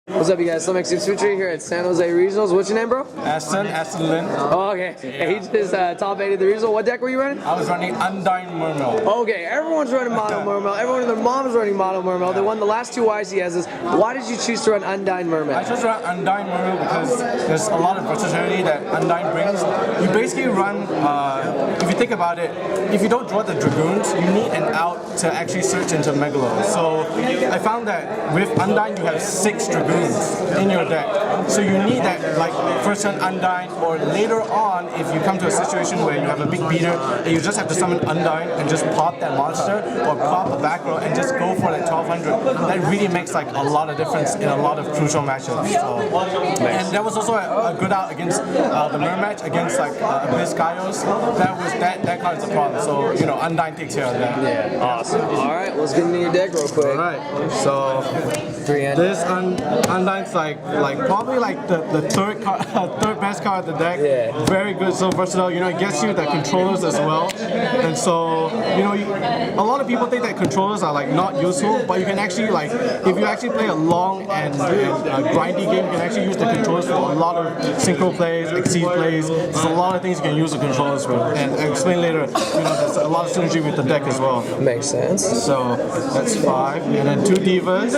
What's up, you guys? SlimXTeamSymmetry here at San Jose Regionals. What's your name, bro? Aston Lin. Oh, okay. Yeah. He just top 8 at the regional. What deck were you running? I was running Undine Mermail. Okay, everyone's running Mono Mermail. Everyone and their mom is running Mono Mermail. They won the last 2 YCSs. Why did you choose to run Undine Mermail? I chose to run Undine Mermail because there's a lot of versatility that Undine brings. You basically run, if you think about it, if you don't draw the Dragoons, you need an out to actually search into Megalo. So I found that with Undine, you have 6 Dragoons in your deck. So you need that, like, first turn Undine, or later on, if you come to a situation where you have a big beater and you just have to summon Undine and just pop that monster, or pop a back row and just go for like 1200. That really makes like a lot of difference in a lot of crucial matchups. So, and that was also a good out against the mirror match against like Abyss Gaios. That card is a problem. So you know, Undine takes care of that. Yeah, awesome. All right, let's get into your deck real quick. All right, so this Undine's like probably like the third best card of the deck. Yeah. Very good, so versatile. You know, it gets you the controllers as well. And so you know, a lot of people think that controllers are like not useful, but you can actually like if you actually play a long and grindy game, you can actually use the controllers for a lot of synchro plays, exceed plays. There's a lot of things you can use the controllers for, and I'll explain later. You know, there's a lot of synergy with the deck as well. Makes sense. So that's 5, and then 2 divas,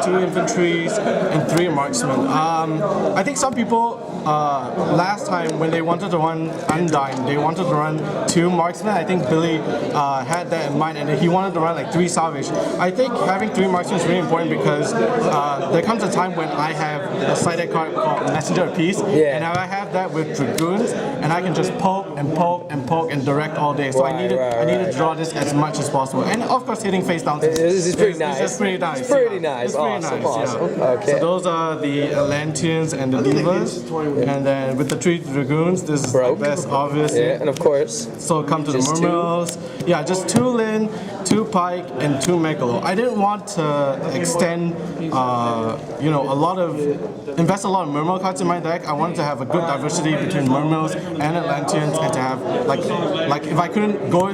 2 infantries, and 3 marksmen. I think some people last time when they wanted to run Undine, they wanted to run 2 marksmen. I think Billy had that in mind, and he wanted to run like 3 salvage. I think having 3 marksmen is really important because there comes a time when I have a side deck card called Messenger of Peace, and I have that with Dragoons, and I can just poke and poke and poke and direct all day. So I need to draw this as much as possible, and of course hitting face down. This is pretty nice. It's pretty nice. It's pretty nice. It's pretty awesome. nice. Awesome. Yeah. Okay. So those are the Atlanteans and the divas, and then with the 3 Dragoons, this is the best, obviously. Yeah, and of course. So come to the Mermails. Yeah, just 2 Lin, 2 Pike, and 2 Megalo. I didn't want to extend, you know, invest a lot of Mermail cards in my deck. I wanted to have a good diversity between Mermails and Atlanteans, and to have like if I couldn't go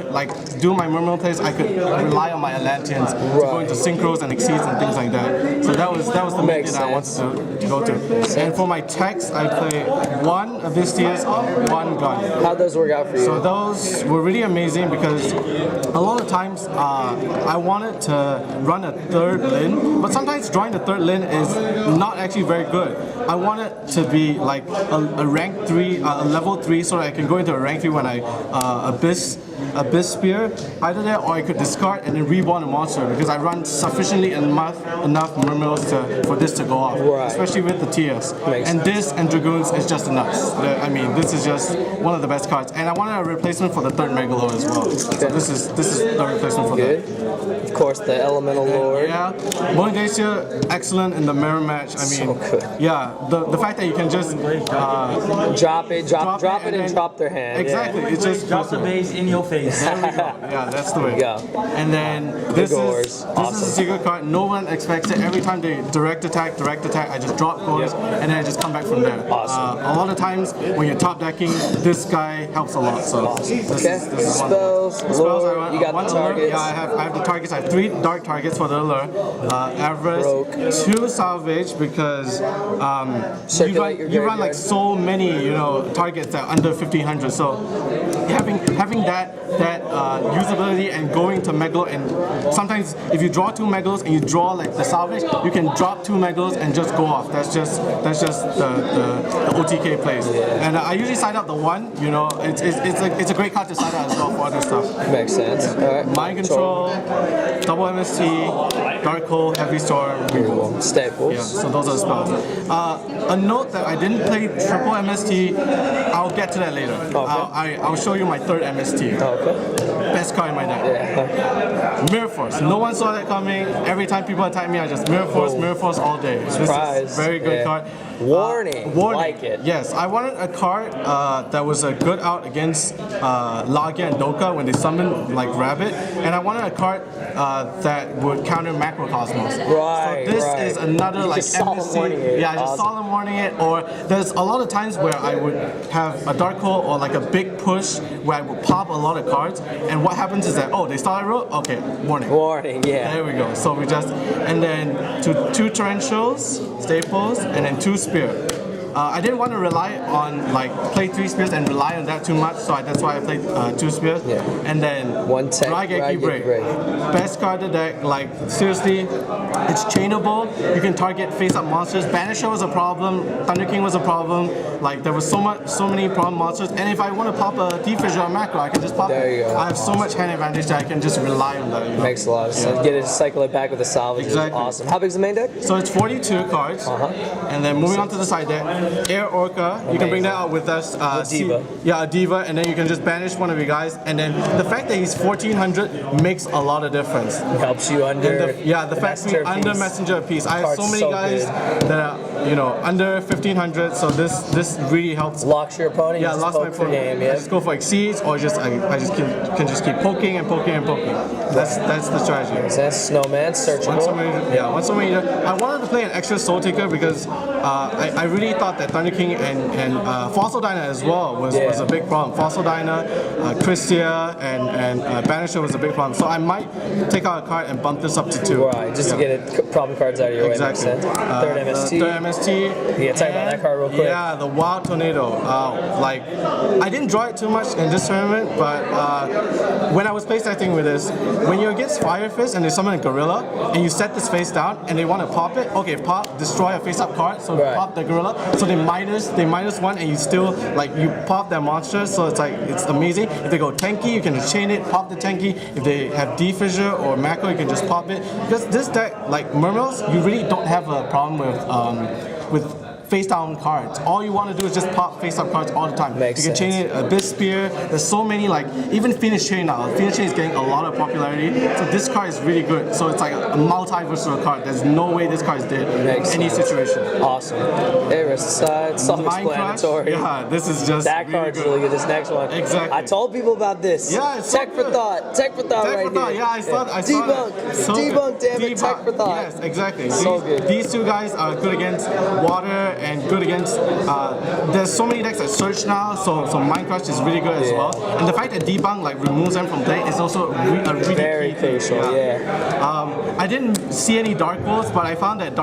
do my Mermail plays, I could rely on my Atlanteans to go into synchros and exceeds and things like that. So that was the main thing I wanted to go to. And for my techs, I play 1 Abyss Tears, 1 gun. How'd those work out for you? So those were really amazing because a lot of times I wanted to run a 3rd Lin, but sometimes drawing the 3rd Lin is not actually very good. I want it to be like a rank 3, a level 3, so that I can go into a rank 3 when I Abyss Spear, either that or I could discard and then reborn a monster because I run sufficiently enough Mermails for this to go off, especially with the TS. And this and Dragoons is just nuts. I mean, this is just one of the best cards, and I wanted a replacement for the 3rd Megalo as well. So this is the replacement for that. Of course, the Elemental Lord. Yeah, Monadesia, excellent in the mirror match. I mean, yeah, the fact that you can just drop it, and drop their hand. Exactly, Yeah. it's just drop the base in your face. There we go. Yeah, that's the way. Yeah. And then this is a secret card. No one expects it. Every time they direct attack, I just drop cores and then I just come back from there. Awesome. A lot of times when you're top decking, this guy helps a lot. So this is spells. Lure, you got the targets. Yeah, I have the targets. I have 3 dark targets for the lure. Avarice, 2 salvage because you run like so many targets that are under 1500. So having that usability and going to Megalo, and sometimes if you draw 2 Megalos and you draw like the salvage, you can drop 2 Megalos and just go off. That's just the OTK plays. And I usually side up the 1. You know, it's a great card to side out as well for other stuff. Makes sense. All right. Mind Control, double MST, Dark Hole, Heavy Storm, Staples. Yeah, so those are the spells. A note that I didn't play triple MST. I'll get to that later. Okay. I'll show you my 3rd MST. Okay. Best card in my deck. Yeah. Mirror Force. No one saw that coming. Every time people attack me, I just Mirror Force all day. Surprise. This is very good card. Warning. Warning. Like it. Yes, I wanted a card that was a good out against Lagia and Doka when they summon like Rabbit, and I wanted a card that would counter Macrocosmos. Right. So this is another like MST. Yeah, I just solemn warning it. Or there's a lot of times where I would have a Dark Hole or like a big push where I would pop a lot of cards, and what happens happens is that, oh, they started roll? Okay, warning. Warning, yeah. There we go. So we just, and then two torrentials, staples, and then 2 spear. I didn't want to rely on play 3 spears and rely on that too much, so that's why I played 2 spears. Yeah. And then One tech, Raigeki Break. Best card of the deck. Like seriously, it's chainable. You can target face-up monsters. Banisher was a problem. Thunder King was a problem. Like there was so many problem monsters. And if I want to pop a D-Fissure or macro, I can just pop there it. You go. I have so much hand advantage that I can just rely on that. You know? Makes a lot of sense. Get it, cycle it back with the salvage. Exactly. Awesome. How big is the main deck? So it's 42 cards. And then moving on to the side deck. Air Orca, you can bring that out with us. Diva. A Diva, and then you can just banish one of you guys. And then the fact that he's 1400 makes a lot of difference. It helps you under. The fact that under Messenger of Peace. I have so many guys that are under 1500, so this really helps. Locks your opponent. Yeah, locks my opponent. Game, yeah. I just go for exceeds, or just I just can just keep poking and poking and poking. That's the strategy. That's Snowman, searchable. Once a minute. I wanted to play an extra Soul Taker because I really thought that Thunder King and Fossil Dyna as well was a big problem. Fossil Dyna, Christia, and Banisher was a big problem. So I might take out a card and bump this up to 2. Right, just to get it, problem cards out of your way. Exactly. Third MST. Third MST. Yeah, talk about that card real quick. Yeah, the Wild Tornado. I didn't draw it too much in this tournament, but when I was playtesting with this, when you're against Fire Fist and they summon a Gorilla, and you set this face down and they want to pop it, okay, pop, destroy a face-up card, so pop the Gorilla, so they minus 1 and you still, you pop their monster, so it's amazing. If they go tanky, you can just chain it, pop the tanky. If they have D-Fissure or Macro, you can just pop it. Because this deck, like Mermails, you really don't have a problem with face down cards. All you want to do is just pop face up cards all the time. Makes you can chain it, Abyss Spear. There's so many, even Finish Chain now. Finish Chain is getting a lot of popularity. So this card is really good. So it's like a multi-versatile card. There's no way this card is dead in any situation. Awesome. Hey, rest aside, self-explanatory. Yeah, this is just that card's really good. This next one. Exactly. I told people about this. Yeah, it's Tech so for thought. Tech for thought right here. Yeah, I saw Debunk. that. So Debunk, damn it. Debunk. Tech for thought. Yes, exactly. So good. These two guys are good against water and good against. There's so many decks that search now, so Mind Crush is really good as well. And the fact that Debunk removes them from play is also a really very crucial. I didn't see any Dark Wolves, but I found that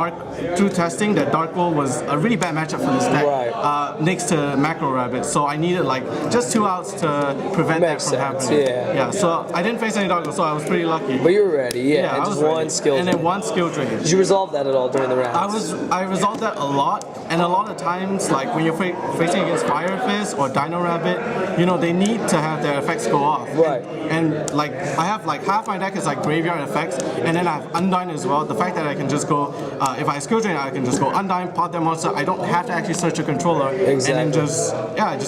through testing that Dark Wolf was a really bad matchup for this deck. Next to Macro Rabbit, so I needed just 2 outs to prevent that from happening. Yeah. So I didn't face any Dark Wolves, so I was pretty lucky. But you were ready, and I just was one skill. And then 1 skill drain. Did you resolve that at all during the rounds? I resolved that a lot, and a lot of times, when you're facing against Fire Fist or Dino Rabbit, they need to have their effects go off. Right. And I have half my deck is graveyard effects, and then I have Undine as well. The fact that I can just go, if I skill drain, I can just go Undine, pop their monster. I don't have to actually search a controller, and then just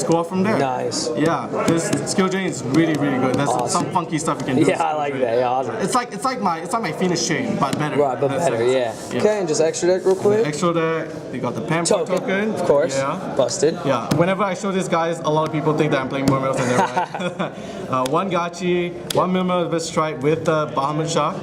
go off from there. Nice. Yeah, this skill drain is really, really good. There's some funky stuff you can do. Yeah, I like that. Yeah, awesome. It's like my Finish Chain, but better. Right, but better. Yeah. Okay, and just extra deck real quick. Extra deck. You got the Pamphlet token. Of course. Yeah. Busted. Yeah. Whenever I show this, guys, a lot of people think that I'm playing Mermails, and they're right. 1 Gachi, 1 Mermail Abyss Strike with the Bahamut Shark,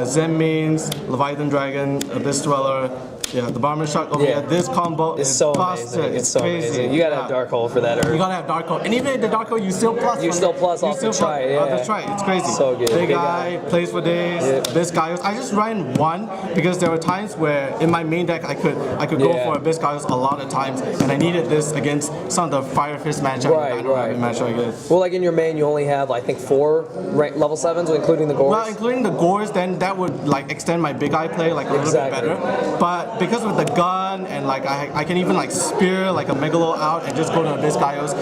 Zen Mains, Leviathan Dragon, Abyss Dweller. Yeah, the Bahamut Shark over here. This combo is so busted. amazing. It's so crazy. Amazing. You gotta have Dark Hole for that. You gotta have Dark Hole, and even at the Dark Hole, you still plus. You still plus off the try. That's right. It's crazy. So good. Big guy plays for days. This guy. I just ran 1 because there were times where in my main deck I could go for Abyss Gaius a lot of times, and I needed this against some of the Fire Fist matchup, matchup I guess. Well, in your main, you only have I think 4 level 7s, including the Gores. Well, including the Gores, then that would extend my big eye play a little bit better. But because with the gun and I can even spear a Megalo out and just go to Abyss Gaius,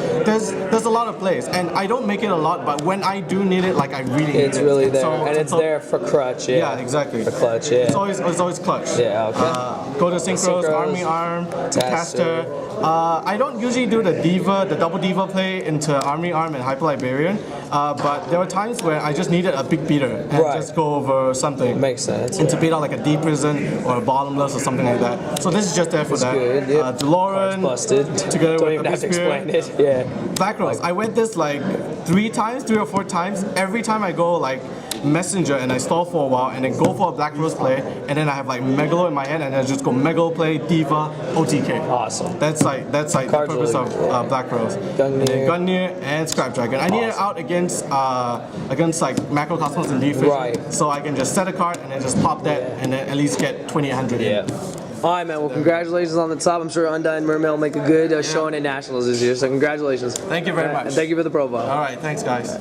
there's a lot of plays, and I don't make it a lot, but when I do need it, I really need it. It's really there, and it's there for clutch. Yeah, exactly. For clutch. Yeah. It's always clutch. Yeah. Okay. Go to Synchros, Army Arm, Caster. I don't usually do the double Diva play into Army Arm and Hyper Liberian, but there were times where I just needed a big beater and just go over or something. Makes sense. And to beat out like a deep prison or a bottomless or something like that. So this is just there for that. Good, yeah. DeLorean, Busted. together Don't with even the have to Spirit. explain it. Yeah. Black Rose. I went this like 3 or 4 times. Every time I go like Messenger and I stall for a while and then go for a Black Rose play and then I have like Megalo in my hand and I just go Megalo play, Diva, OTK. Awesome. That's like the purpose of Black Rose. Gungnir and Scrap Dragon. I need it out against like Macrocosmos and Leaf. Right. So I can just set a card and then just pop that and then at least get 2800 in. Yeah. All right, man. Well, congratulations on the top. I'm sure Undine and Mermail make a good showing at Nationals this year. So congratulations. Thank you very much. And thank you for the profile. All right. Thanks, guys.